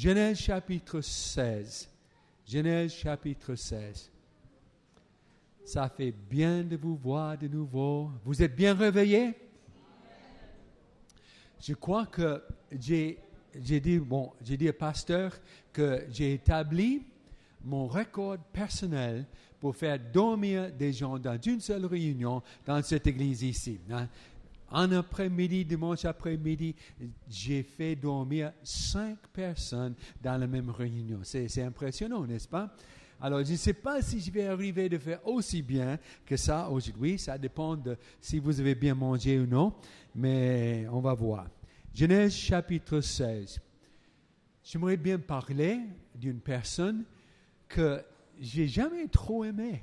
Genèse chapitre 16. Genèse chapitre 16. Ça fait bien de vous voir de nouveau. Vous êtes bien réveillés? Je crois que j'ai dit au pasteur que j'ai établi mon record personnel pour faire dormir des gens dans une seule réunion dans cette église ici. En après-midi, dimanche après-midi, j'ai fait dormir 5 personnes dans la même réunion. C'est impressionnant, n'est-ce pas? Alors, je ne sais pas si je vais arriver de faire aussi bien que ça aujourd'hui. Ça dépend de si vous avez bien mangé ou non, mais on va voir. Genèse chapitre 16. J'aimerais bien parler d'une personne que j'ai jamais trop aimée.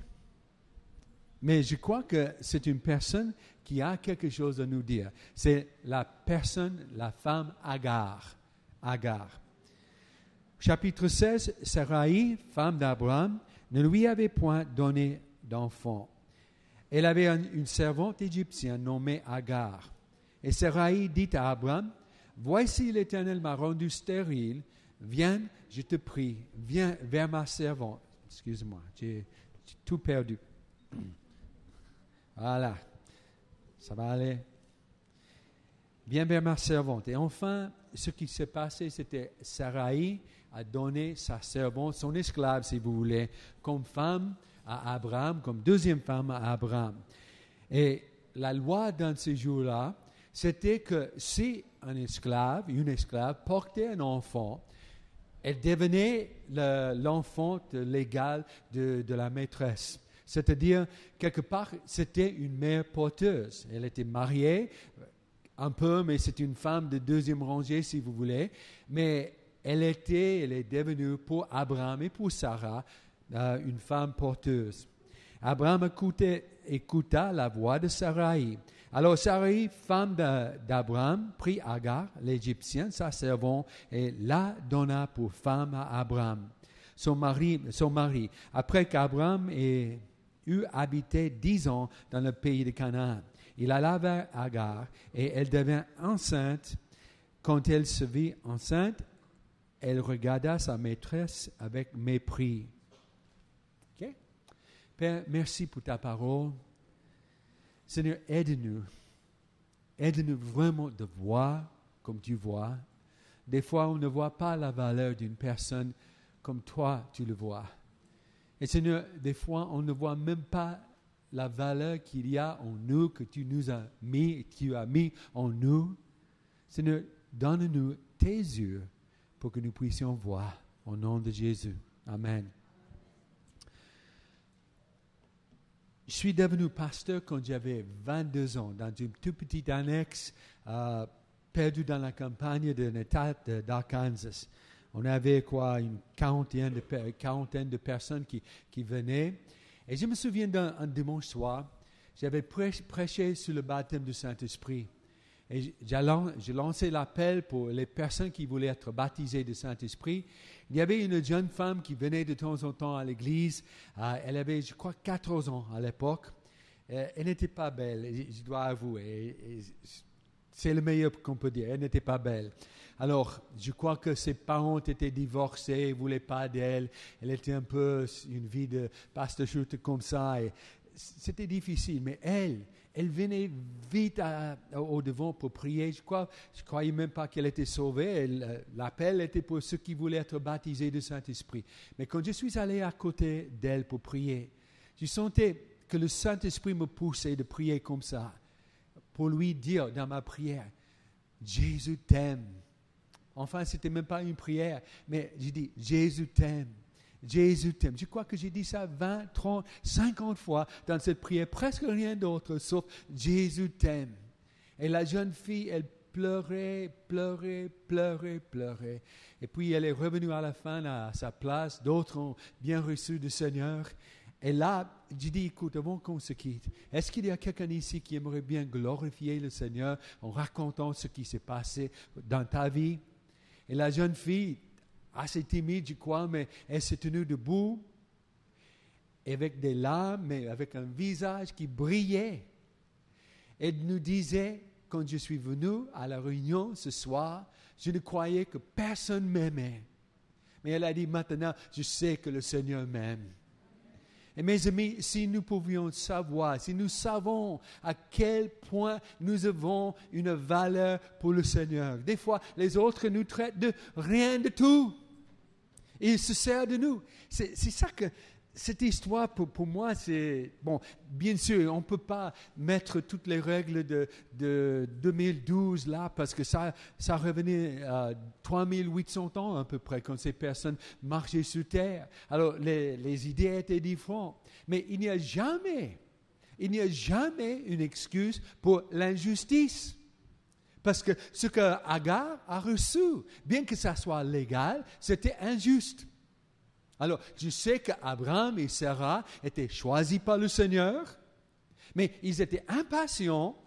Mais je crois que c'est une personne qui a quelque chose à nous dire. C'est la femme Agar. Agar. Chapitre 16, Sarai, femme d'Abraham, ne lui avait point donné d'enfant. Elle avait une servante égyptienne nommée Agar. Et Sarai dit à Abraham, « Voici l'Éternel m'a rendu stérile. Viens, je te prie, viens vers ma servante. » Excuse-moi, j'ai tout perdu. Voilà, ça va aller. Viens vers ma servante. Et enfin, ce qui s'est passé, c'était Sarai a donné sa servante, son esclave, si vous voulez, comme femme à Abraham, comme deuxième femme à Abraham. Et la loi dans ces jours-là, c'était que si une esclave portait un enfant, elle devenait l'enfant légal de la maîtresse. C'est-à-dire, quelque part, c'était une mère porteuse. Elle était mariée, un peu, mais c'est une femme de deuxième rangée, si vous voulez. Mais elle est devenue pour Abraham et pour Sarah une femme porteuse. Abraham écouta la voix de Sarai. Alors Sarai, femme d'Abraham, prit Agar, l'Égyptienne, sa servante, et la donna pour femme à Abraham, son mari. Après qu'Abraham eut habité 10 ans dans le pays de Canaan, il alla vers Agar et elle devint enceinte. Quand elle se vit enceinte, elle regarda sa maîtresse avec mépris. Okay? Père, merci pour ta parole. Seigneur, aide-nous. Aide-nous vraiment de voir comme tu vois. Des fois, on ne voit pas la valeur d'une personne comme toi, tu le vois. Et Seigneur, des fois, on ne voit même pas la valeur qu'il y a en nous, que tu nous as mis, que tu as mis en nous. Seigneur, donne-nous tes yeux pour que nous puissions voir. Au nom de Jésus. Amen. Je suis devenu pasteur quand j'avais 22 ans, dans une toute petite annexe perdue dans la campagne de l'État d'Arkansas. On avait une quarantaine de personnes qui venaient. Et je me souviens d'un dimanche soir, j'avais prêché sur le baptême du Saint-Esprit. Et j'ai lancé l'appel pour les personnes qui voulaient être baptisées du Saint-Esprit. Il y avait une jeune femme qui venait de temps en temps à l'église. Elle avait, je crois, 14 ans à l'époque. Elle n'était pas belle, je dois avouer. C'est le meilleur qu'on peut dire. Elle n'était pas belle. Alors, je crois que ses parents étaient divorcés, ils ne voulaient pas d'elle. Elle était un peu une vie de pasteur-chute comme ça. Et c'était difficile, mais elle venait vite au devant pour prier. Je croyais même pas qu'elle était sauvée. L'appel était pour ceux qui voulaient être baptisés du Saint-Esprit. Mais quand je suis allé à côté d'elle pour prier, je sentais que le Saint-Esprit me poussait de prier comme ça, pour lui dire dans ma prière, Jésus t'aime. Enfin, c'était même pas une prière, mais j'ai dit, Jésus t'aime. Jésus t'aime. Je crois que j'ai dit ça 20, 30, 50 fois dans cette prière, presque rien d'autre sauf Jésus t'aime. Et la jeune fille, elle pleurait. Et puis elle est revenue à la fin à sa place. D'autres ont bien reçu du Seigneur. Et là, j'ai dit, écoute, avant qu'on se quitte, est-ce qu'il y a quelqu'un ici qui aimerait bien glorifier le Seigneur en racontant ce qui s'est passé dans ta vie? Et la jeune fille, assez timide, je crois, mais elle s'est tenue debout, avec des larmes, mais avec un visage qui brillait. Elle nous disait, quand je suis venu à la réunion ce soir, je ne croyais que personne m'aimait. Mais elle a dit, maintenant, je sais que le Seigneur m'aime. Et mes amis, si nous pouvions savoir, si nous savons à quel point nous avons une valeur pour le Seigneur. Des fois, les autres nous traitent de rien de tout. Ils se servent de nous. C'est ça que cette histoire, pour moi, c'est... Bon, bien sûr, on ne peut pas mettre toutes les règles de 2012 là, parce que ça revenait à 3800 ans à peu près, quand ces personnes marchaient sur terre. Alors, les idées étaient différentes. Mais il n'y a jamais une excuse pour l'injustice. Parce que ce que Agar a reçu, bien que ça soit légal, c'était injuste. Alors, je sais qu'Abraham et Sarah étaient choisis par le Seigneur, mais ils étaient impatients,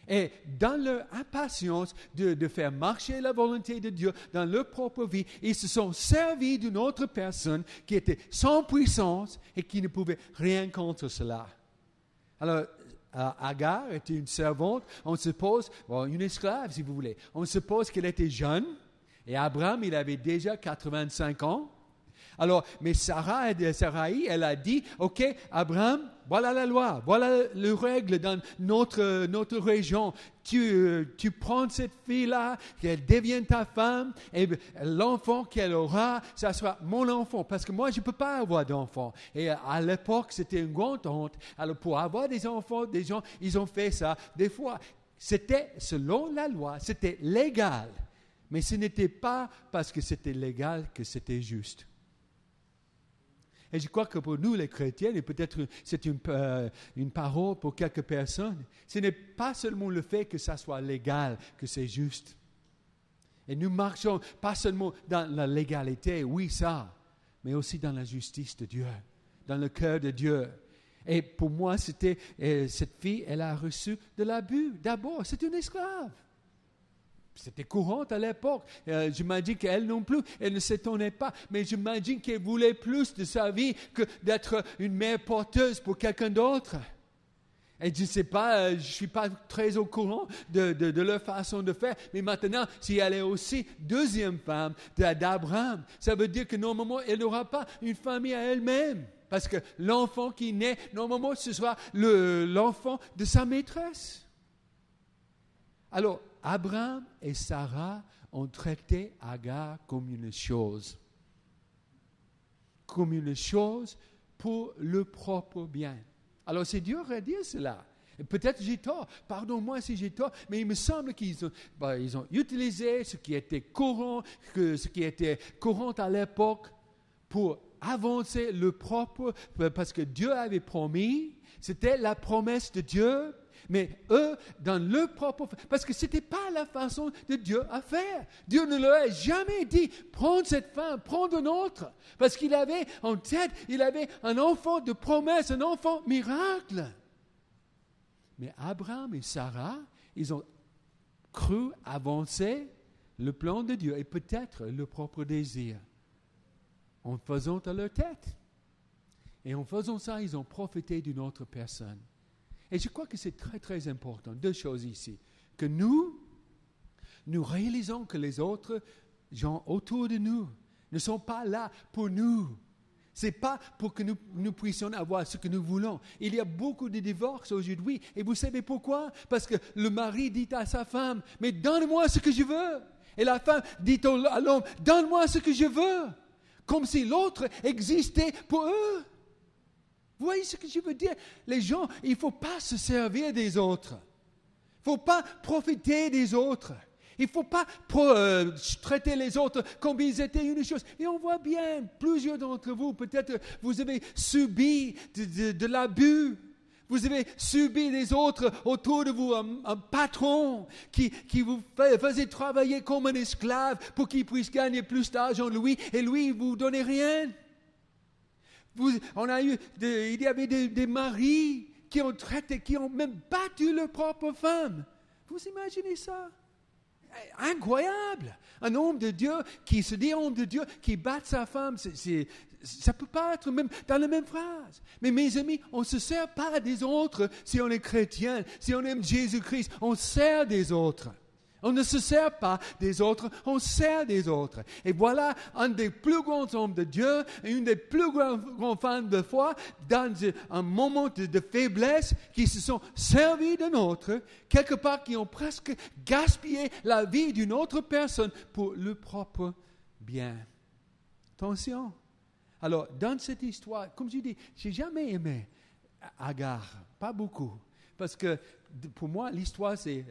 et dans leur impatience de faire marcher la volonté de Dieu dans leur propre vie, ils se sont servis d'une autre personne qui était sans puissance et qui ne pouvait rien contre cela. Alors, Agar était une servante, on suppose, une esclave si vous voulez, on suppose qu'elle était jeune, et Abraham, il avait déjà 85 ans. Alors, mais Sarai, elle a dit, OK, Abraham, voilà la loi, voilà les règles dans notre région. Tu prends cette fille-là, qu'elle devienne ta femme, et l'enfant qu'elle aura, ça sera mon enfant, parce que moi, je ne peux pas avoir d'enfant. Et à l'époque, c'était une grande honte. Alors, pour avoir des enfants, des gens, ils ont fait ça. Des fois, c'était selon la loi, c'était légal. Mais ce n'était pas parce que c'était légal que c'était juste. Et je crois que pour nous, les chrétiens, et peut-être c'est une parole pour quelques personnes, ce n'est pas seulement le fait que ça soit légal, que c'est juste. Et nous marchons pas seulement dans la légalité, oui ça, mais aussi dans la justice de Dieu, dans le cœur de Dieu. Et pour moi, cette fille, elle a reçu de l'abus. D'abord, c'est une esclave. C'était courant à l'époque. J'imagine qu'elle non plus, elle ne s'étonnait pas. Mais j'imagine qu'elle voulait plus de sa vie que d'être une mère porteuse pour quelqu'un d'autre. Et je ne sais pas, je ne suis pas très au courant de leur façon de faire. Mais maintenant, si elle est aussi deuxième femme d'Abraham, ça veut dire que normalement, elle n'aura pas une famille à elle-même. Parce que l'enfant qui naît, normalement, ce sera l'enfant de sa maîtresse. Alors, Abraham et Sarah ont traité Agar comme une chose pour le propre bien. Alors c'est dur à dire cela. Et peut-être j'ai tort, pardonne-moi si j'ai tort, mais il me semble qu'ils ont utilisé ce qui était courant à l'époque pour avancer le propre, parce que Dieu avait promis, c'était la promesse de Dieu. Mais eux, dans leur propre... Parce que ce n'était pas la façon de Dieu à faire. Dieu ne leur a jamais dit, prends cette femme, prends une autre. Parce qu'il avait en tête, il avait un enfant de promesse, un enfant miracle. Mais Abraham et Sarah, ils ont cru avancer le plan de Dieu et peut-être le propre désir en faisant à leur tête. Et en faisant ça, ils ont profité d'une autre personne. Et je crois que c'est très, très important. Deux choses ici. Que nous réalisons que les autres gens autour de nous ne sont pas là pour nous. Ce n'est pas pour que nous puissions avoir ce que nous voulons. Il y a beaucoup de divorces aujourd'hui. Et vous savez pourquoi? Parce que le mari dit à sa femme, mais donne-moi ce que je veux. Et la femme dit à l'homme, donne-moi ce que je veux. Comme si l'autre existait pour eux. Vous voyez ce que je veux dire? Les gens, il ne faut pas se servir des autres. Il ne faut pas profiter des autres. Il ne faut pas traiter les autres comme ils étaient une chose. Et on voit bien, plusieurs d'entre vous, peut-être vous avez subi de l'abus. Vous avez subi des autres autour de vous, un patron qui vous faisait travailler comme un esclave pour qu'il puisse gagner plus d'argent lui, et lui, il ne vous donnait rien. Il y avait des maris qui ont même battu leur propre femme. Vous imaginez ça? Incroyable! Un homme de Dieu qui se dit homme de Dieu, qui bat sa femme, ça ne peut pas être même dans la même phrase. Mais mes amis, on ne se sert pas des autres si on est chrétien, si on aime Jésus-Christ, on sert des autres. On ne se sert pas des autres, on sert des autres. Et voilà un des plus grands hommes de Dieu, une des plus grands femmes de foi, dans un moment de faiblesse, qui se sont servis d'un autre, quelque part qui ont presque gaspillé la vie d'une autre personne pour leur propre bien. Attention. Alors, dans cette histoire, comme je dis, je n'ai jamais aimé Agar, pas beaucoup. Parce que pour moi, l'histoire, c'est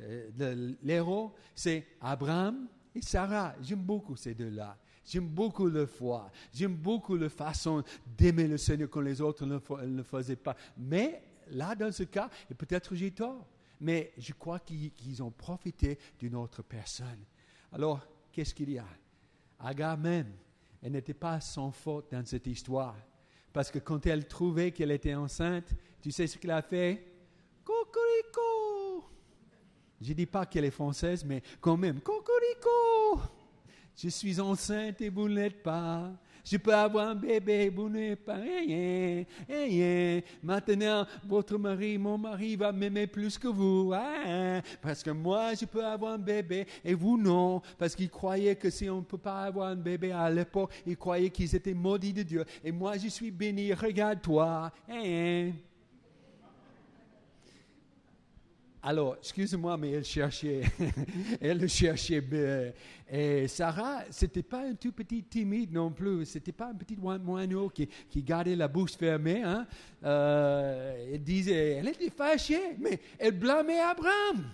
l'héros, c'est Abraham et Sarah. J'aime beaucoup ces deux-là. J'aime beaucoup leur foi. J'aime beaucoup leur façon d'aimer le Seigneur quand les autres ne le faisaient pas. Mais là, dans ce cas, et peut-être j'ai tort, mais je crois qu'ils ont profité d'une autre personne. Alors, qu'est-ce qu'il y a? Agar même, elle n'était pas sans faute dans cette histoire. Parce que quand elle trouvait qu'elle était enceinte, tu sais ce qu'elle a fait? Cocorico! Je ne dis pas qu'elle est française, mais quand même, Cocorico! Je suis enceinte et vous ne l'êtes pas. Je peux avoir un bébé, vous n'êtes pas. Maintenant, votre mari, mon mari va m'aimer plus que vous. Parce que moi, je peux avoir un bébé et vous non. Parce qu'ils croyaient que si on ne peut pas avoir un bébé à l'époque, ils croyaient qu'ils étaient maudits de Dieu. Et moi, je suis béni. Regarde-toi. Alors, excusez-moi, mais elle cherchait. Et Sarah, c'était pas un tout petit timide non plus. C'était pas un petit moineau qui gardait la bouche fermée. Hein. Elle était fâchée, mais elle blâmait Abraham.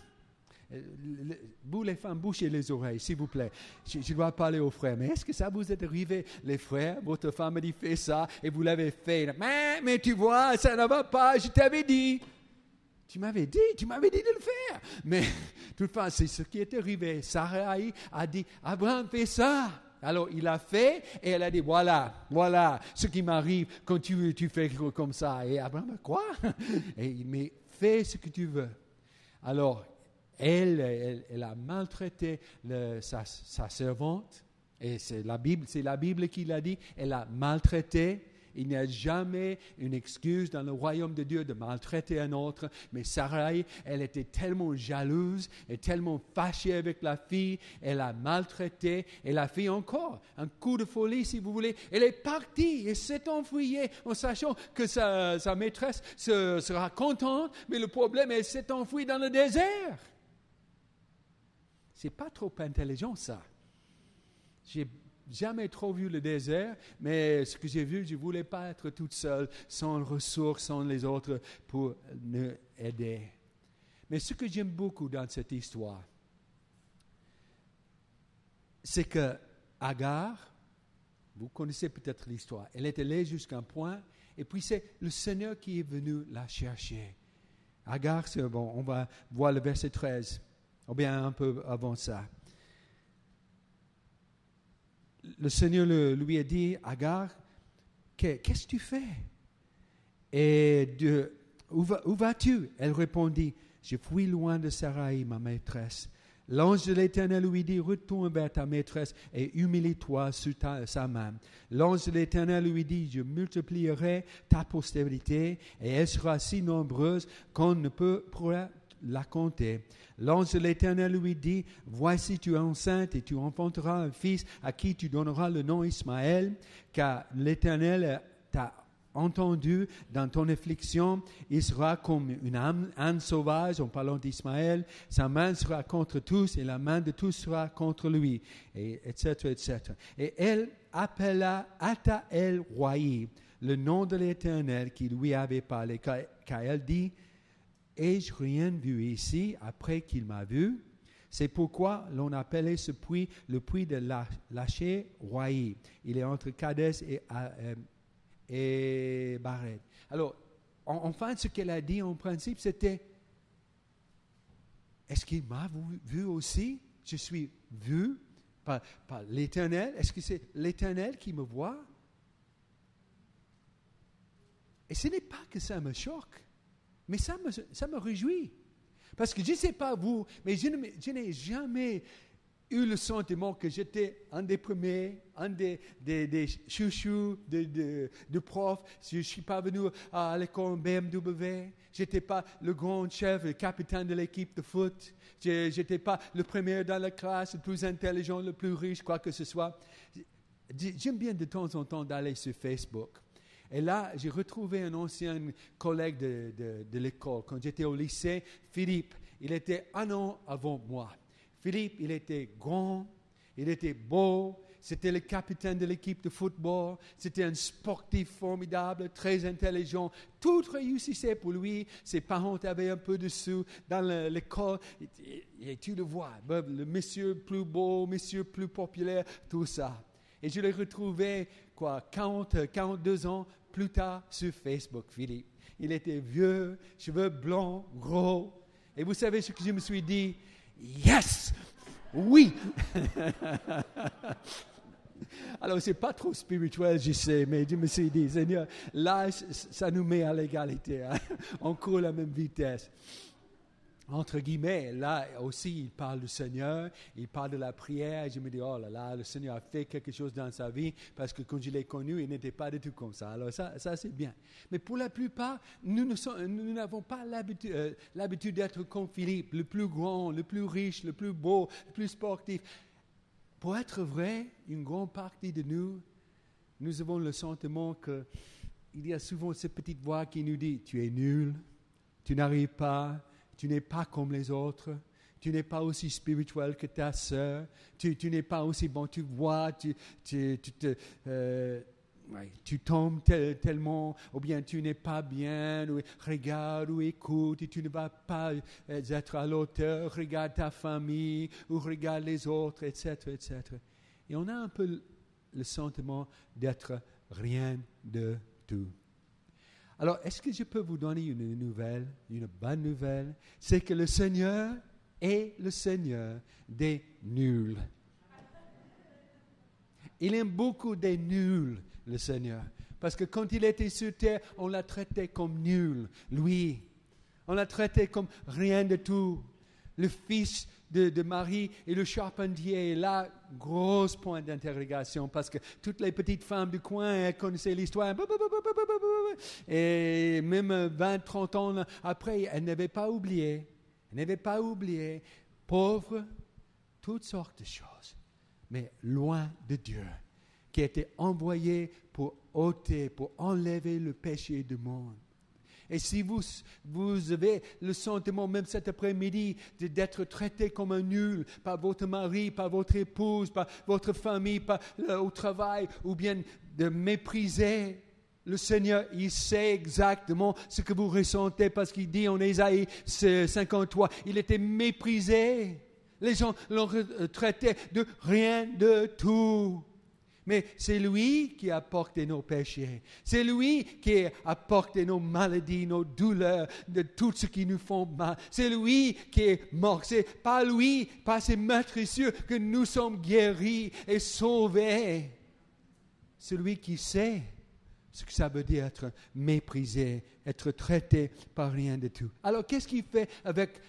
Vous les femmes, bouchez les oreilles, s'il vous plaît. Je dois parler aux frères. Mais est-ce que ça vous est arrivé, les frères? Votre femme a dit fais ça et vous l'avez fait. Mais tu vois, ça ne va pas, je t'avais dit. Tu m'avais dit de le faire. Mais, de toute façon, c'est ce qui est arrivé. Sarah a dit, Abraham, fais ça. Alors, il a fait, et elle a dit, voilà ce qui m'arrive quand tu fais comme ça. Et Abraham, quoi? Mais fais ce que tu veux. Alors, elle a maltraité sa servante, et c'est la Bible qui l'a dit, elle l'a maltraité. Il n'y a jamais une excuse dans le royaume de Dieu de maltraiter un autre. Mais Sarai, elle était tellement jalouse et tellement fâchée avec la fille. Elle l'a maltraitée et la fille encore. Un coup de folie, si vous voulez. Elle est partie et s'est enfuie en sachant que sa maîtresse sera contente. Mais le problème, elle s'est enfuie dans le désert. C'est pas trop intelligent, ça. J'ai jamais trop vu le désert, mais ce que j'ai vu, je ne voulais pas être toute seule, sans ressources, sans les autres pour nous aider. Mais ce que j'aime beaucoup dans cette histoire, c'est que Agar, vous connaissez peut-être l'histoire, elle est allée jusqu'à un point, et puis c'est le Seigneur qui est venu la chercher. Agar, c'est bon, on va voir le verset 13, ou bien un peu avant ça. Le Seigneur lui a dit, Agar, qu'est-ce que tu fais? Et où vas-tu? Elle répondit, je fuis loin de Sarai, ma maîtresse. L'ange de l'Éternel lui dit, retourne vers ta maîtresse et humilie-toi sous sa main. L'ange de l'Éternel lui dit, je multiplierai ta postérité et elle sera si nombreuse qu'on ne pourra la compter. L'ange de l'Éternel lui dit, voici tu es enceinte et tu enfanteras un fils à qui tu donneras le nom Ismaël, car l'Éternel t'a entendu dans ton affliction. Il sera comme une âne sauvage, en parlant d'Ismaël. Sa main sera contre tous et la main de tous sera contre lui, et etc., etc. Et elle appela Ataël Royi, le nom de l'Éternel qui lui avait parlé, car elle dit, ai-je rien vu ici après qu'il m'a vu? C'est pourquoi l'on appelait ce puits le puits de Laché Royi. Il est entre Kadès et Bared. Alors, enfin, ce qu'elle a dit en principe, c'était, est-ce qu'il m'a vu aussi? Je suis vu par l'Éternel. Est-ce que c'est l'Éternel qui me voit? Et ce n'est pas que ça me choque. Mais ça me réjouit. Parce que je ne sais pas vous, mais je n'ai jamais eu le sentiment que j'étais un des premiers, un des chouchous de profs. Je ne suis pas venu à l'école BMW. Je n'étais pas le grand chef, le capitaine de l'équipe de foot. Je n'étais pas le premier dans la classe, le plus intelligent, le plus riche, quoi que ce soit. J'aime bien de temps en temps d'aller sur Facebook. Et là, j'ai retrouvé un ancien collègue de l'école. Quand j'étais au lycée, Philippe, il était un an avant moi. Philippe, il était grand, il était beau, c'était le capitaine de l'équipe de football, c'était un sportif formidable, très intelligent, tout réussissait pour lui, ses parents avaient un peu de sous dans l'école, et tu le vois, le monsieur plus beau, monsieur plus populaire, tout ça. Et je l'ai retrouvé, 42 ans plus tard sur Facebook, Philippe. Il était vieux, cheveux blancs, gros, et vous savez ce que je me suis dit? Yes! Oui! Alors, ce n'est pas trop spirituel, je sais, mais je me suis dit, Seigneur, là, ça nous met à l'égalité. Hein? On court à la même vitesse. Entre guillemets, là aussi, il parle du Seigneur, il parle de la prière, et je me dis, oh là là, le Seigneur a fait quelque chose dans sa vie, parce que quand je l'ai connu, il n'était pas du tout comme ça. Alors ça c'est bien. Mais pour la plupart, nous n'avons pas l'habitude d'être comme Philippe, le plus grand, le plus riche, le plus beau, le plus sportif. Pour être vrai, une grande partie de nous avons le sentiment qu'il y a souvent cette petite voix qui nous dit, tu es nul, tu n'arrives pas, tu n'es pas comme les autres, tu n'es pas aussi spirituel que ta sœur, tu n'es pas aussi bon, tu vois, tu tombes tellement, ou bien tu n'es pas bien, ou regarde ou écoute, et tu ne vas pas être à l'auteur, regarde ta famille, ou regarde les autres, etc., etc. Et on a un peu le sentiment d'être rien de tout. Alors, est-ce que je peux vous donner une nouvelle, une bonne nouvelle? C'est que le Seigneur est le Seigneur des nuls. Il aime beaucoup des nuls, le Seigneur. Parce que quand il était sur terre, on l'a traité comme nul, lui. On l'a traité comme rien de tout. Le fils de Marie et le charpentier. Et là, grosse point d'interrogation parce que toutes les petites femmes du coin, elles connaissaient l'histoire. Et même 20-30 ans après, elles n'avaient pas oublié. Pauvres, toutes sortes de choses. Mais loin de Dieu, qui était envoyé pour ôter, pour enlever le péché du monde. Et si vous avez le sentiment, même cet après-midi, d'être traité comme un nul par votre mari, par votre épouse, par votre famille, au travail, ou bien de mépriser, le Seigneur, il sait exactement ce que vous ressentez parce qu'il dit en Ésaïe 53, il était méprisé. Les gens l'ont traité de rien de tout. Mais c'est lui qui a porté nos péchés. C'est lui qui a porté nos maladies, nos douleurs, de tout ce qui nous fait mal. C'est lui qui est mort. C'est par lui, par ses meurtrissures, que nous sommes guéris et sauvés. C'est lui qui sait ce que ça veut dire être méprisé, être traité par rien de tout. Alors, qu'est-ce qu'il fait avec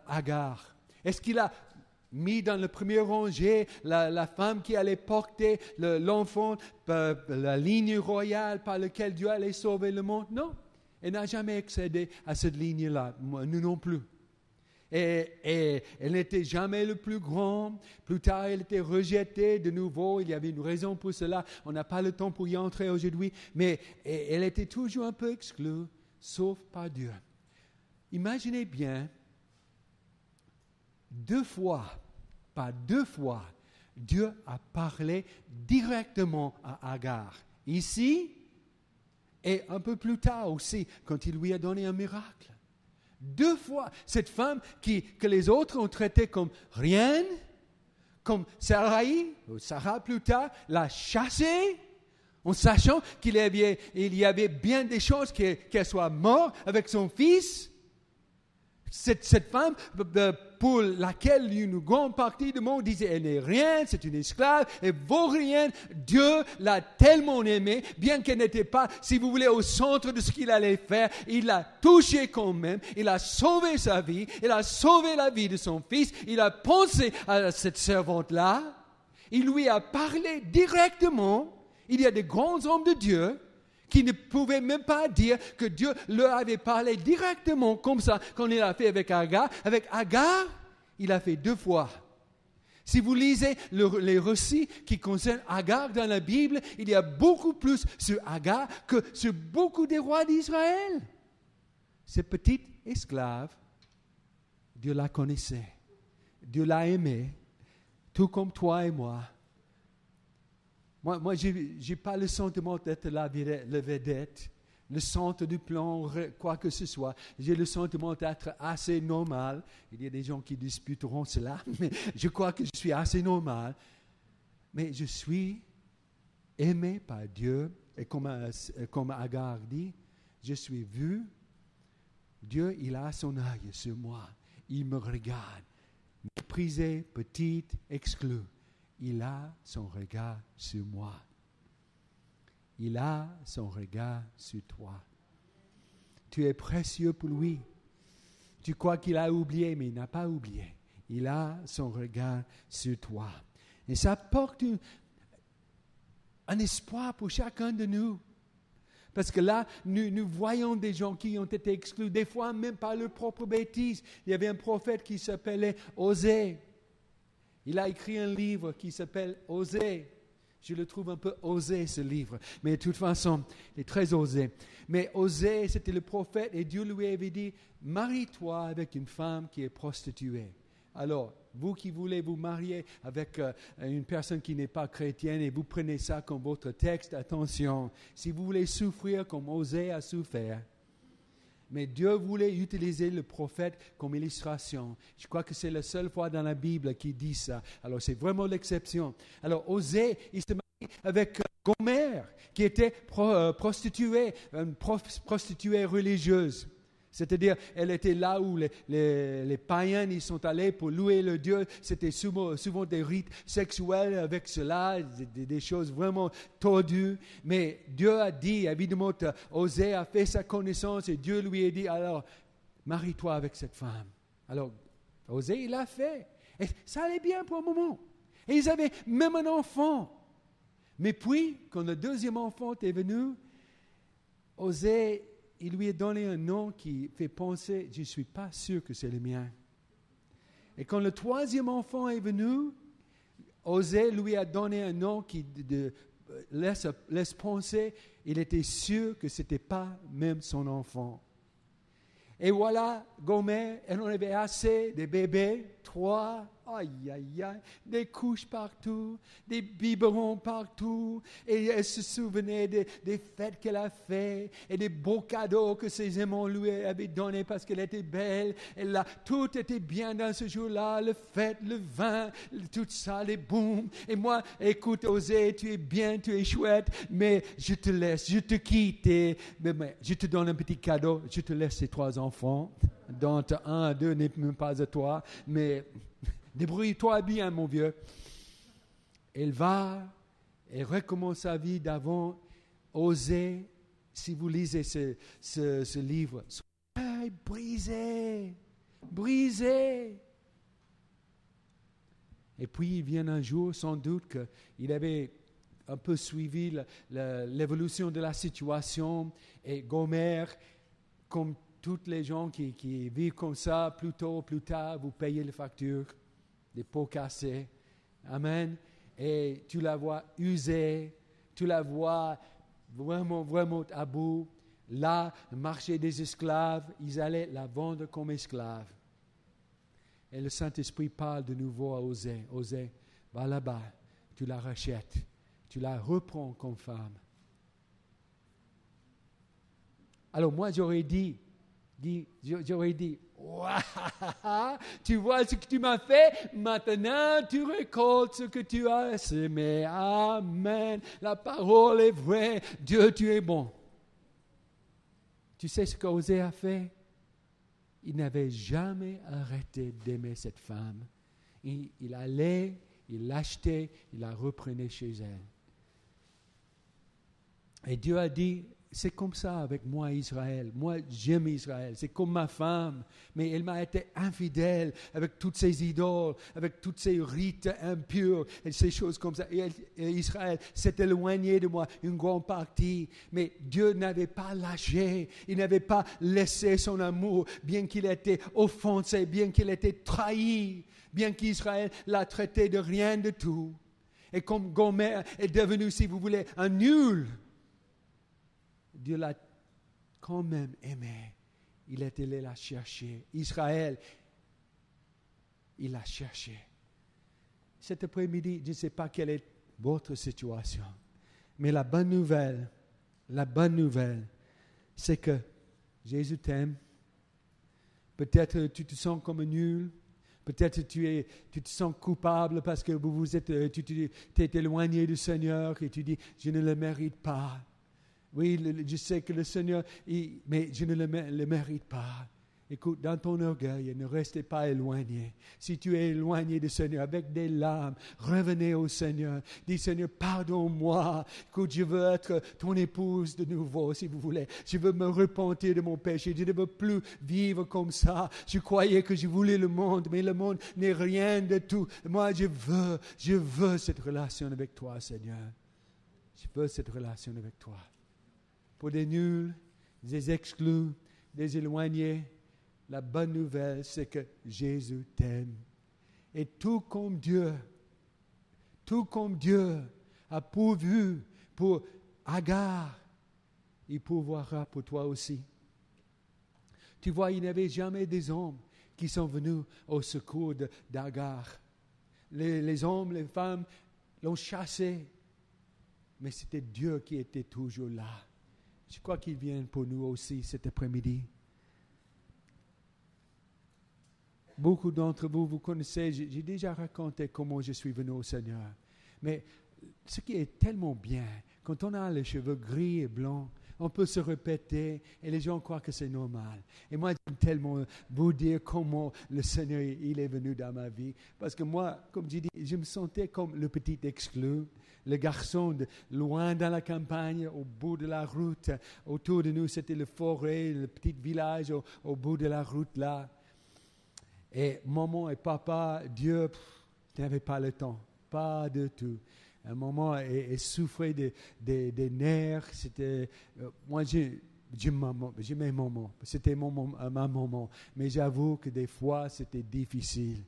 Agar? Est-ce qu'il a mis dans le premier rangée la femme qui allait porter l'enfant, la ligne royale par laquelle Dieu allait sauver le monde? Non, elle n'a jamais accédé à cette ligne-là, nous non plus. Et elle n'était jamais le plus grand. Plus tard, elle était rejetée de nouveau. Il y avait une raison pour cela. On n'a pas le temps pour y entrer aujourd'hui. Mais elle était toujours un peu exclue, sauf par Dieu. Imaginez bien, deux fois, Dieu a parlé directement à Agar. Ici, et un peu plus tard aussi, quand il lui a donné un miracle. Deux fois, cette femme que les autres ont traitée comme rien, comme Sarah plus tard, l'a chassée, en sachant qu'il y avait bien des chances qu'elle soit morte avec son fils. Cette femme pour laquelle une grande partie du monde disait elle n'est rien, c'est une esclave, elle vaut rien. Dieu l'a tellement aimée, bien qu'elle n'était pas, si vous voulez, au centre de ce qu'il allait faire. Il l'a touchée quand même, il a sauvé sa vie, il a sauvé la vie de son fils, il a pensé à cette servante-là, il lui a parlé directement. Il y a des grands hommes de Dieu qui ne pouvaient même pas dire que Dieu leur avait parlé directement comme ça, comme il a fait avec Agar. Avec Agar, il a fait 2 fois. Si vous lisez les récits qui concernent Agar dans la Bible, il y a beaucoup plus sur Agar que sur beaucoup des rois d'Israël. Cette petite esclave, Dieu la connaissait. Dieu l'a aimée, tout comme toi et moi. Moi, je n'ai pas le sentiment d'être la vedette, le centre du plan, quoi que ce soit. J'ai le sentiment d'être assez normal. Il y a des gens qui disputeront cela, mais je crois que je suis assez normal. Mais je suis aimé par Dieu. Et comme Agar dit, je suis vu. Dieu, il a son œil sur moi. Il me regarde. Méprisé, petite, exclu. Il a son regard sur moi. Il a son regard sur toi. Tu es précieux pour lui. Tu crois qu'il a oublié, mais il n'a pas oublié. Il a son regard sur toi. Et ça porte un espoir pour chacun de nous. Parce que là, nous voyons des gens qui ont été exclus, des fois même par leur propre bêtise. Il y avait un prophète qui s'appelait Osée. Il a écrit un livre qui s'appelle Osée. Je le trouve un peu osé, ce livre. Mais de toute façon, il est très osé. Mais Osée, c'était le prophète et Dieu lui avait dit, marie-toi avec une femme qui est prostituée. Alors, vous qui voulez vous marier avec une personne qui n'est pas chrétienne et vous prenez ça comme votre texte, attention, si vous voulez souffrir comme Osée a souffert, mais Dieu voulait utiliser le prophète comme illustration. Je crois que c'est la seule fois dans la Bible qui dit ça. Alors, c'est vraiment l'exception. Alors, Osée, il se marie avec Gomer, qui était prostituée, une prostituée religieuse. C'est-à-dire, elle était là où les païens ils sont allés pour louer le Dieu. C'était souvent des rites sexuels avec cela, des choses vraiment tordues. Mais Dieu a dit, évidemment, Osée a fait sa connaissance et Dieu lui a dit, alors, marie-toi avec cette femme. Alors, Osée, il l'a fait. Et ça allait bien pour un moment. Et ils avaient même un enfant. Mais puis, quand le deuxième enfant est venu, Osée, il lui a donné un nom qui fait penser, je ne suis pas sûr que c'est le mien. Et quand le troisième enfant est venu, Osée lui a donné un nom qui laisse penser, il était sûr que ce n'était pas même son enfant. Et voilà, Gomer, elle en avait assez, des bébés, 3, aïe, aïe, aïe, des couches partout, des biberons partout, et elle se souvenait des fêtes qu'elle a faites, et des beaux cadeaux que ses aimants lui avaient donnés parce qu'elle était belle, et là, tout était bien dans ce jour-là, le fête, le vin, tout ça, les boum, et moi, écoute, Osée, tu es bien, tu es chouette, mais je te laisse, je te quitte, mais je te donne un petit cadeau, je te laisse ces 3 enfants, dont 1, 2 n'est même pas à toi, mais débrouille-toi bien, mon vieux. Elle recommence sa vie d'avant. Osée, si vous lisez ce livre, son œil brisé. Et puis il vient un jour, sans doute, qu'il avait un peu suivi l'évolution de la situation. Et Gomer, comme toutes les gens qui vivent comme ça, plus tôt ou plus tard, vous payez les factures, des pots cassés. Amen. Et tu la vois usée, tu la vois vraiment à bout. Là, le marché des esclaves, ils allaient la vendre comme esclave. Et le Saint-Esprit parle de nouveau à Osée. Osée, va là-bas, tu la rachètes, tu la reprends comme femme. Alors moi, j'aurais dit, Ouah, tu vois ce que tu m'as fait, maintenant tu récoltes ce que tu as semé. Amen. La parole est vraie. Dieu, tu es bon. Tu sais ce qu'Osée a fait? il n'avait jamais arrêté d'aimer cette femme. Il allait, il l'achetait, il la reprenait chez elle. Et Dieu a dit, c'est comme ça avec moi, Israël. Moi, j'aime Israël. C'est comme ma femme. Mais elle m'a été infidèle avec toutes ses idoles, avec tous ses rites impurs et ces choses comme ça. Et Israël s'est éloigné de moi une grande partie. Mais Dieu n'avait pas lâché. Il n'avait pas laissé son amour, bien qu'il ait été offensé, bien qu'il ait été trahi, bien qu'Israël l'a traité de rien de tout. Et comme Gomer est devenu, si vous voulez, un nul, Dieu l'a quand même aimé. Il est allé la chercher. Israël, il l'a cherché. Cet après-midi, je ne sais pas quelle est votre situation, mais la bonne nouvelle, c'est que Jésus t'aime. Peut-être tu te sens comme nul. Peut-être tu te sens coupable parce que tu t'es éloigné du Seigneur et tu dis, je ne le mérite pas. Oui, je sais que le Seigneur, mais je ne le mérite pas. Écoute, dans ton orgueil, ne restez pas éloigné. Si tu es éloigné du Seigneur avec des larmes, revenez au Seigneur. Dis, Seigneur, pardonne-moi. Écoute, je veux être ton épouse de nouveau, si vous voulez. Je veux me repentir de mon péché. Je ne veux plus vivre comme ça. Je croyais que je voulais le monde, mais le monde n'est rien de tout. Moi, je veux cette relation avec toi, Seigneur. Je veux cette relation avec toi. Pour des nuls, des exclus, des éloignés, la bonne nouvelle, c'est que Jésus t'aime. Et tout comme Dieu a pourvu pour Agar, il pourvoira pour toi aussi. Tu vois, il n'y avait jamais des hommes qui sont venus au secours d'Agar. Les hommes, les femmes l'ont chassé, mais c'était Dieu qui était toujours là. Je crois qu'il vient pour nous aussi cet après-midi. Beaucoup d'entre vous, vous connaissez, j'ai déjà raconté comment je suis venu au Seigneur. Mais ce qui est tellement bien, quand on a les cheveux gris et blancs, on peut se répéter et les gens croient que c'est normal. Et moi, j'aime tellement vous dire comment le Seigneur, il est venu dans ma vie. Parce que moi, comme je dis, je me sentais comme le petit exclu, le garçon loin dans la campagne, au bout de la route. Autour de nous, c'était le forêt, le petit village au bout de la route là. Et maman et papa, Dieu, n'avaient pas le temps, pas du tout. À un moment, elle souffrait des nerfs. C'était, moi, j'aimais maman. C'était ma maman. Mais j'avoue que des fois, c'était difficile.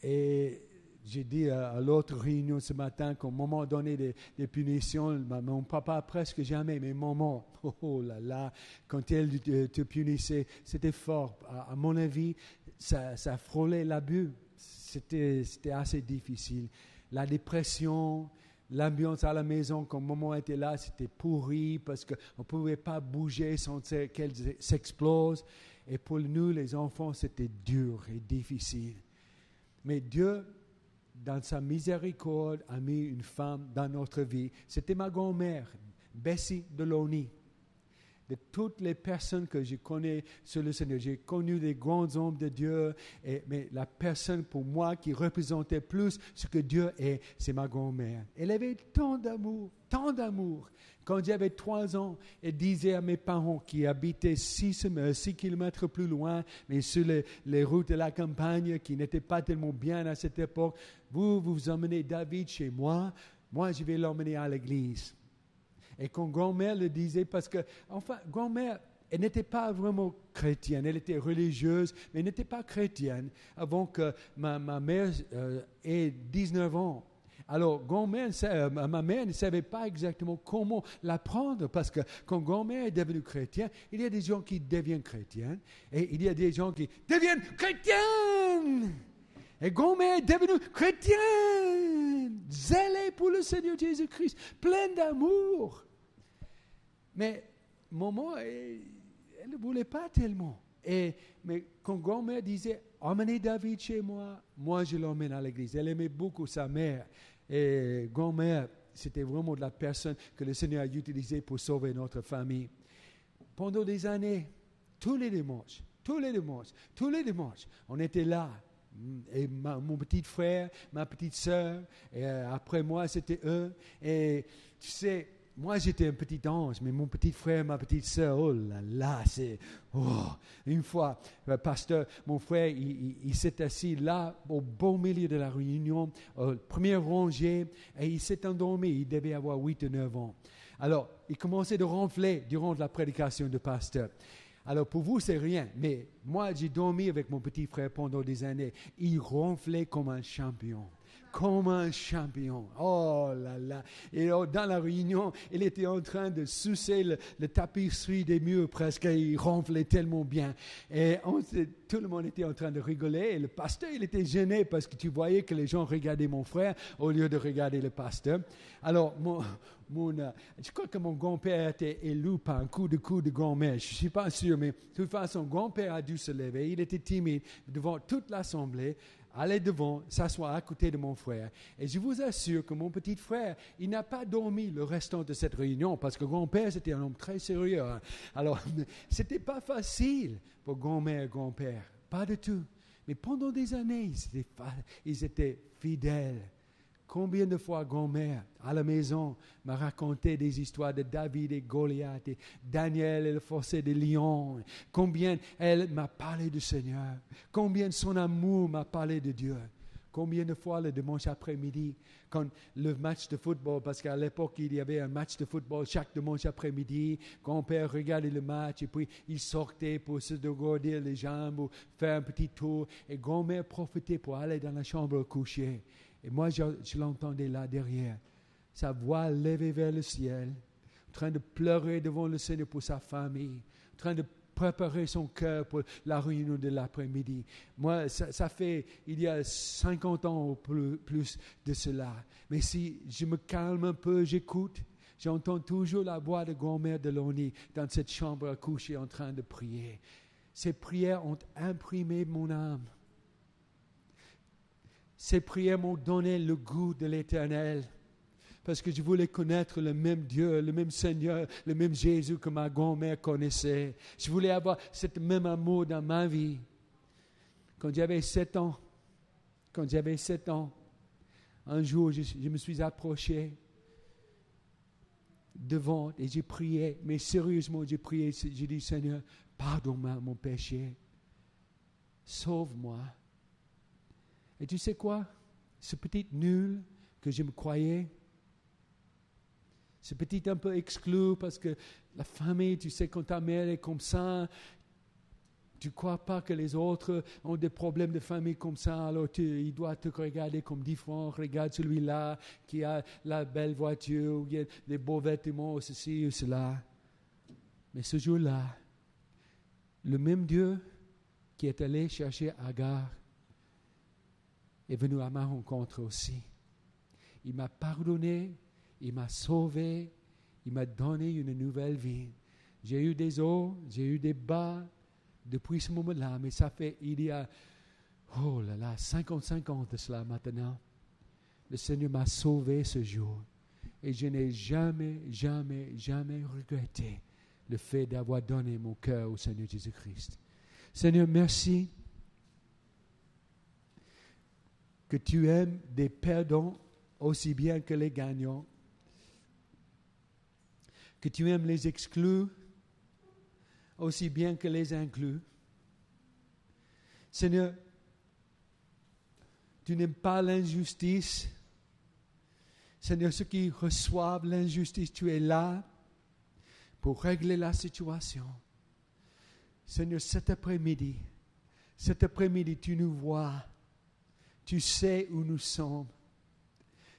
Et j'ai dit à l'autre réunion ce matin qu'au moment donné des punitions, mon papa presque jamais, mais maman, oh là là, quand elle te punissait, c'était fort. À mon avis, ça frôlait l'abus. C'était assez difficile. La dépression, l'ambiance à la maison, quand maman était là, c'était pourri parce qu'on ne pouvait pas bouger sans qu'elle s'explose. Et pour nous, les enfants, c'était dur et difficile. Mais Dieu, dans sa miséricorde, a mis une femme dans notre vie. C'était ma grand-mère, Bessie Deloney. De toutes les personnes que je connais sur le Seigneur, j'ai connu des grands hommes de Dieu, mais la personne pour moi qui représentait plus ce que Dieu est, c'est ma grand-mère. Elle avait tant d'amour, tant d'amour. Quand j'avais 3 ans, elle disait à mes parents qui habitaient 6 kilomètres plus loin, mais sur les routes de la campagne qui n'étaient pas tellement bien à cette époque, vous emmenez David chez moi je vais l'emmener à l'église. Et quand grand-mère le disait, parce que, enfin, grand-mère, elle n'était pas vraiment chrétienne, elle était religieuse, mais elle n'était pas chrétienne avant que ma mère ait 19 ans. Alors, ma mère ne savait pas exactement comment l'apprendre, parce que quand grand-mère est devenue chrétienne, il y a des gens qui deviennent chrétiens, et il y a des gens qui deviennent chrétiennes. Et grand-mère est devenue chrétienne, zélée pour le Seigneur Jésus-Christ, pleine d'amour. Mais maman, elle ne voulait pas tellement. Mais quand grand-mère disait, emmenez David chez moi je l'emmène à l'église. Elle aimait beaucoup sa mère. Et grand-mère, c'était vraiment de la personne que le Seigneur a utilisée pour sauver notre famille. Pendant des années, tous les dimanches, tous les dimanches, on était là. Et mon petit frère, ma petite sœur, et après moi, c'était eux. Et tu sais, moi, j'étais un petit ange, mais mon petit frère, ma petite sœur, oh là là, une fois, le pasteur, mon frère, il s'est assis là, au beau milieu de la réunion, au premier rangée, et il s'est endormi. Il devait avoir 8 ou 9 ans. Alors, il commençait de ronfler durant la prédication du pasteur. Alors, pour vous, c'est rien. Mais moi, j'ai dormi avec mon petit frère pendant des années. Il ronflait comme un champion. Comme un champion. Oh là là. Et dans la réunion, il était en train de sucer le tapisserie des murs presque. Il ronflait tellement bien. Et tout le monde était en train de rigoler. Et le pasteur, il était gêné parce que tu voyais que les gens regardaient mon frère au lieu de regarder le pasteur. Alors, je crois que mon grand-père a été élu par un coup de grand-mère. Je ne suis pas sûr, mais de toute façon, grand-père a dû se lever. Il était timide devant toute l'assemblée. Aller devant, s'asseoir à côté de mon frère. Et je vous assure que mon petit frère, il n'a pas dormi le restant de cette réunion parce que grand-père, c'était un homme très sérieux. Alors, ce n'était pas facile pour grand-mère et grand-père. Pas du tout. Mais pendant des années, ils étaient fidèles. Combien de fois grand-mère, à la maison, m'a raconté des histoires de David et Goliath, et Daniel et le fossé des lions. Combien elle m'a parlé du Seigneur. Combien son amour m'a parlé de Dieu. Combien de fois le dimanche après-midi, quand le match de football, parce qu'à l'époque, il y avait un match de football chaque dimanche après-midi, grand-père regardait le match et puis il sortait pour se dégourdir les jambes ou faire un petit tour. Et grand-mère profitait pour aller dans la chambre coucher. Et moi, je l'entendais là derrière, sa voix levée vers le ciel, en train de pleurer devant le Seigneur pour sa famille, en train de préparer son cœur pour la réunion de l'après-midi. Moi, ça fait, il y a 50 ans ou plus de cela. Mais si je me calme un peu, j'écoute, j'entends toujours la voix de grand-mère Delaunay dans cette chambre à coucher en train de prier. Ces prières ont imprimé mon âme. Ces prières m'ont donné le goût de l'Éternel. Parce que je voulais connaître le même Dieu, le même Seigneur, le même Jésus que ma grand-mère connaissait. Je voulais avoir ce même amour dans ma vie. Quand j'avais 7 ans, un jour, je me suis approché devant et j'ai prié. Mais sérieusement, j'ai prié. J'ai dit, Seigneur, pardonne-moi mon péché. Sauve-moi. Et tu sais quoi? Ce petit nul que je me croyais, ce petit un peu exclu parce que la famille, tu sais, quand ta mère est comme ça, tu ne crois pas que les autres ont des problèmes de famille comme ça, alors il doit te regarder comme différent. Regarde celui-là qui a la belle voiture, ou les beaux vêtements, ou ceci ou cela. Mais ce jour-là, le même Dieu qui est allé chercher Agar est venu à ma rencontre aussi. Il m'a pardonné, il m'a sauvé, il m'a donné une nouvelle vie. J'ai eu des hauts, j'ai eu des bas depuis ce moment-là, mais ça fait, il y a, 55 ans de cela maintenant. Le Seigneur m'a sauvé ce jour. Et je n'ai jamais regretté le fait d'avoir donné mon cœur au Seigneur Jésus-Christ. Seigneur, merci que tu aimes des perdants aussi bien que les gagnants, que tu aimes les exclus aussi bien que les inclus. Seigneur, tu n'aimes pas l'injustice. Seigneur, ceux qui reçoivent l'injustice, tu es là pour régler la situation. Seigneur, cet après-midi, tu nous vois. Tu sais où nous sommes.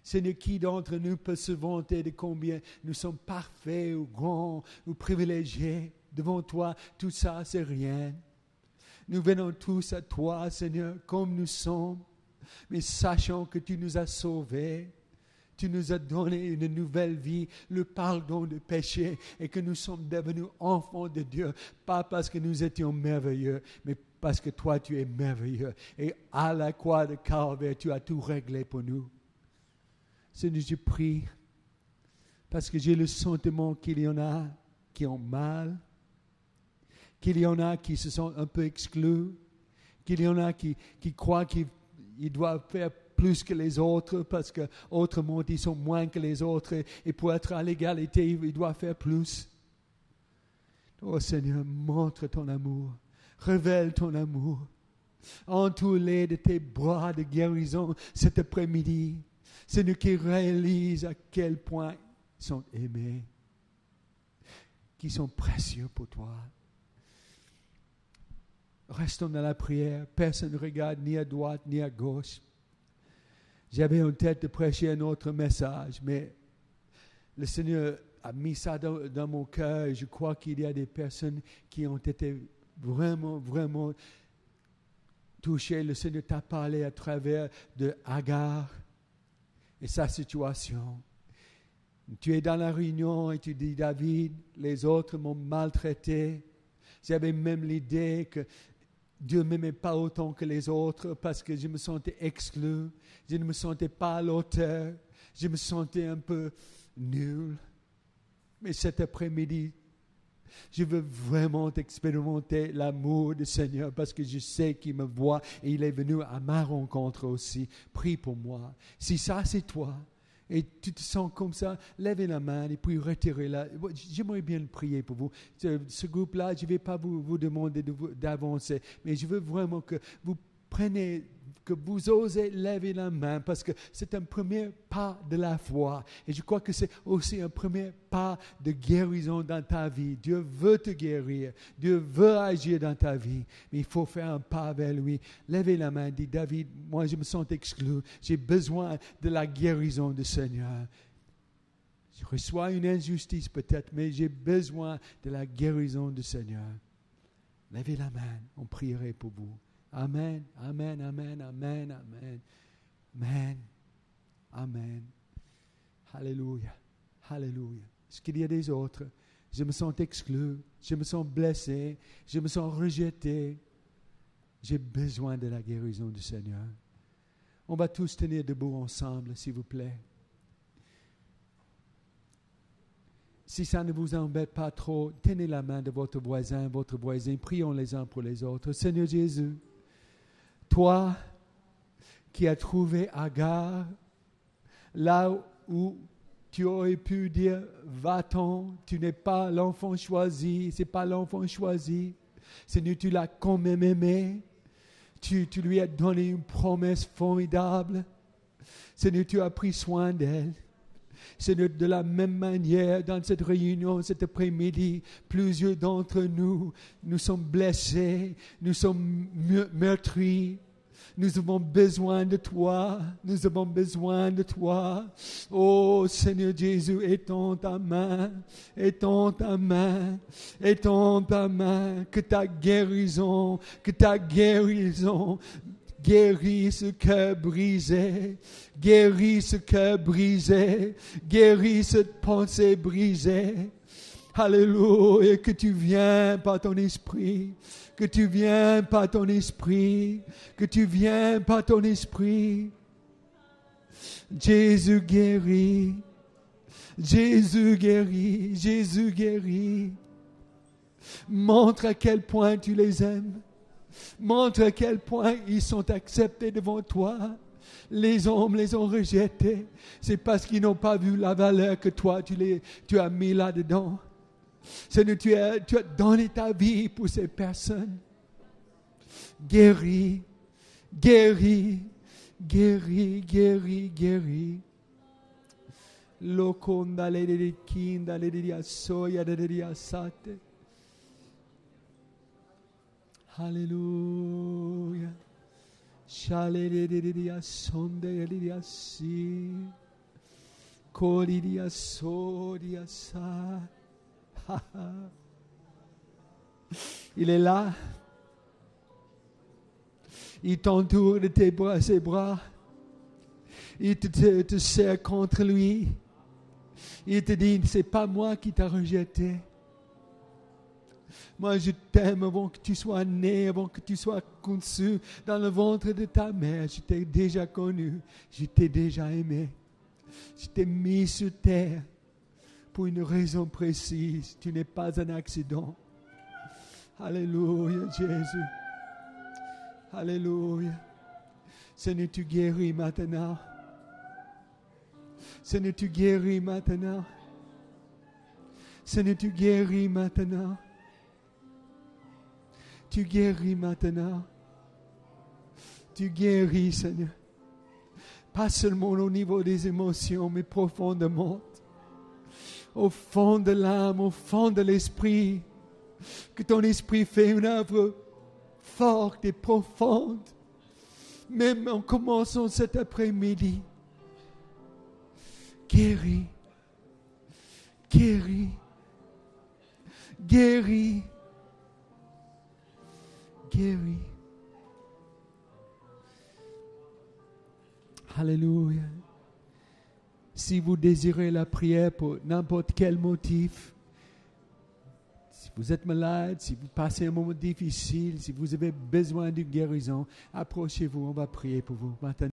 Seigneur, qui d'entre nous peut se vanter de combien nous sommes parfaits ou grands ou privilégiés devant toi? Tout ça, c'est rien. Nous venons tous à toi, Seigneur, comme nous sommes, mais sachant que tu nous as sauvés. Tu nous as donné une nouvelle vie, le pardon de péché, et que nous sommes devenus enfants de Dieu, pas parce que nous étions merveilleux, mais parce que toi, tu es merveilleux. Et à la croix de Calvaire, tu as tout réglé pour nous. Seigneur, je prie, parce que j'ai le sentiment qu'il y en a qui ont mal, qu'il y en a qui se sentent un peu exclus, qu'il y en a qui croient qu'ils doivent faire plus que les autres parce que autrement ils sont moins que les autres et pour être à l'égalité, ils doivent faire plus. Oh Seigneur, montre ton amour, révèle ton amour. Entoure-les de tes bras de guérison cet après-midi. Seigneur, qui réalise à quel point ils sont aimés, qui sont précieux pour toi. Restons dans la prière. Personne ne regarde ni à droite ni à gauche. J'avais en tête de prêcher un autre message, mais le Seigneur a mis ça dans mon cœur. Je crois qu'il y a des personnes qui ont été vraiment, vraiment touchées. Le Seigneur t'a parlé à travers de Agar et sa situation. Tu es dans la réunion et tu dis, David, les autres m'ont maltraité. J'avais même l'idée que Dieu ne m'aimait pas autant que les autres parce que je me sentais exclu. Je ne me sentais pas à l'auteur. Je me sentais un peu nul. Mais cet après-midi, je veux vraiment expérimenter l'amour du Seigneur parce que je sais qu'il me voit et il est venu à ma rencontre aussi. Prie pour moi. Si ça, c'est toi, et tu te sens comme ça, levez la main et puis retirez-la. J'aimerais bien prier pour vous. Ce groupe-là, je ne vais pas vous demander d'avancer, mais je veux vraiment que vous preniez, que vous osez lever la main parce que c'est un premier pas de la foi. Et je crois que c'est aussi un premier pas de guérison dans ta vie. Dieu veut te guérir. Dieu veut agir dans ta vie. Mais il faut faire un pas vers lui. Levez la main, dit David, moi je me sens exclu. J'ai besoin de la guérison du Seigneur. Je reçois une injustice peut-être, mais j'ai besoin de la guérison du Seigneur. Levez la main, on prierait pour vous. Amen, amen, amen, amen, amen, amen, amen. Alléluia, alléluia. Est-ce qu'il y a des autres? Je me sens exclu, je me sens blessé, je me sens rejeté. J'ai besoin de la guérison du Seigneur. On va tous tenir debout ensemble, s'il vous plaît. Si ça ne vous embête pas trop, tenez la main de votre voisin, prions les uns pour les autres. Seigneur Jésus, toi qui as trouvé Agar, là où tu aurais pu dire, va-t'en, tu n'es pas l'enfant choisi, c'est pas l'enfant choisi. Seigneur, tu l'as quand même aimé, tu lui as donné une promesse formidable. Seigneur, tu as pris soin d'elle. Seigneur, de la même manière, dans cette réunion, cet après-midi, plusieurs d'entre nous, nous sommes blessés, nous sommes meurtris. Nous avons besoin de toi. Nous avons besoin de toi. Oh Seigneur Jésus, étends ta main. Étends ta main. Étends ta main. Que ta guérison guéris ce cœur brisé, guéris ce cœur brisé, guéris cette pensée brisée. Alléluia, que tu viens par ton esprit, que tu viens par ton esprit, que tu viens par ton esprit. Jésus guérit, Jésus guérit, Jésus guérit. Montre à quel point tu les aimes. Montre à quel point ils sont acceptés devant toi. Les hommes les ont rejetés. C'est parce qu'ils n'ont pas vu la valeur que toi, tu as mis là-dedans. Seigneur, tu as donné ta vie pour ces personnes. Guéris, guéris, guéris, guéris, guéris. Lokonda le de kinda le de soya de asate. Alléluia. Shaleledia sonde elidia si. Kolidia sodia sa. Il est là. Il t'entoure de ses bras. Il te serre contre lui. Il te dit, c'est pas moi qui t'ai rejeté. Moi, je t'aime avant que tu sois né, avant que tu sois conçu dans le ventre de ta mère. Je t'ai déjà connu, je t'ai déjà aimé. Je t'ai mis sur terre pour une raison précise. Tu n'es pas un accident. Alléluia, Jésus. Alléluia. Seigneur, tu guéris maintenant. Seigneur, tu guéris maintenant. Seigneur, tu guéris maintenant. Tu guéris maintenant. Tu guéris, Seigneur. Pas seulement au niveau des émotions, mais profondément. Au fond de l'âme, au fond de l'esprit. Que ton esprit fait une œuvre forte et profonde. Même en commençant cet après-midi. Guéris. Guéris. Guéris. Guéris. Alléluia. Si vous désirez la prière pour n'importe quel motif, si vous êtes malade, si vous passez un moment difficile, si vous avez besoin d'une guérison, approchez-vous, on va prier pour vous maintenant.